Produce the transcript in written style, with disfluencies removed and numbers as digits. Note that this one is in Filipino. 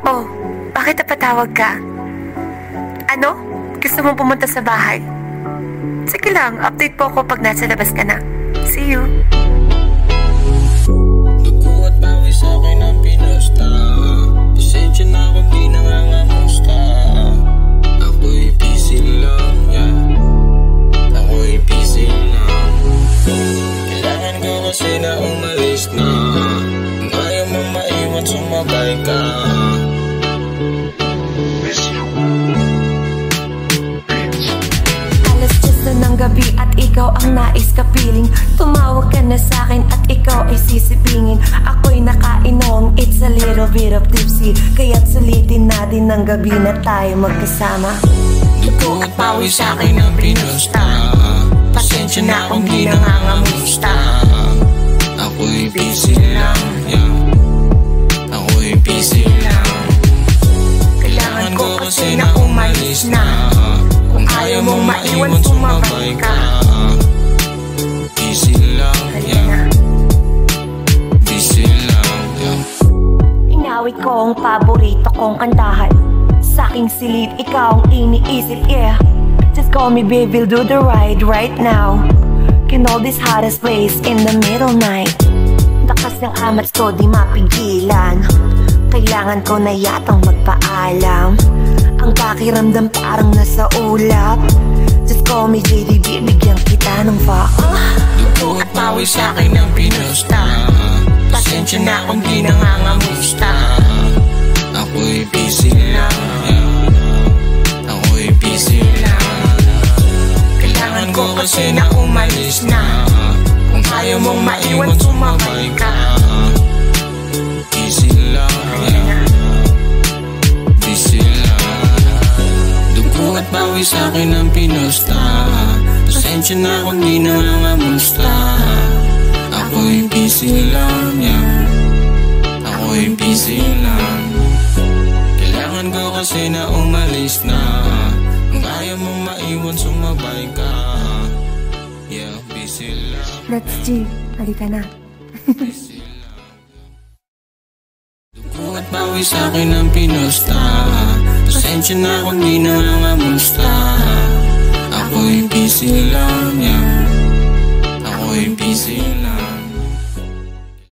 Oh, bakit napatawag ka? Ano? Gusto mong pumunta sa bahay? Sige lang, update po ako pag nasa labas ka na. See you! Dugo at pawis akin ang pinusta. Pasensya na kung di nangangamusta. Ako'y busy lang, yeah. Ako'y busy lang. Kailangan ko kasi na umalis na. Kung ayaw mong maiwan, sumabay ka. Ng gabi at ikaw ang nais kapiling. Tumawag ka na sa'kin at ikaw ay sisipingin. Ako'y nakainom, it's a little bit of tipsy. Kaya't sulitin natin ng gabi na tayo magkasama. Dugo at pawis sa'kin ang pinusta. Pasensya na kung di nangangamusta. Ako'y busy lang, yeah. Ako'y busy lang. Kailangan ko kasi na umalis na. Kung ayaw mong maiwan, sumabay ka. Busy lang, yeah. Busy lang, yeah. Inawit ko ang paborito kong kantahan. Sa'king silid, ikaw ang iniisip, yeah. Just call me baby, we'll do the ride right now. Can all this hottest place in the middle night. Lakas ng amats ko, di mapigilan. Kailangan ko na yatang magpaalam. Ang pakiramdam parang nasa ulap. Just call me JDB, bigyan kita ng fuck. Dugo at pawis sa'kin ang pinusta. Pasensya na kung di nangangamusta. Ako'y busy lang, yeah. Ako'y busy lang. Kailangan ko kasi na umalis na. Kung ayaw mong maiwan, sumabay ka. Busy lang, yeah. Busy lang. Dugo at pawis sa'kin ang pinusta. Pasensya na kung di nangangamusta. Ako'y busy lang, yeah. Ako'y busy lang. Kailangan ko kasi na umalis na. Kung ayaw mong maiwan, sumabay ka. Yeah, busy lang. Let's G, halika na. Busy lang. Dugo at pawis sa'kin ang pinusta. Pasensya na kung di nangangamusta. Ako'y busy lang, yeah. Ako'y busy lang.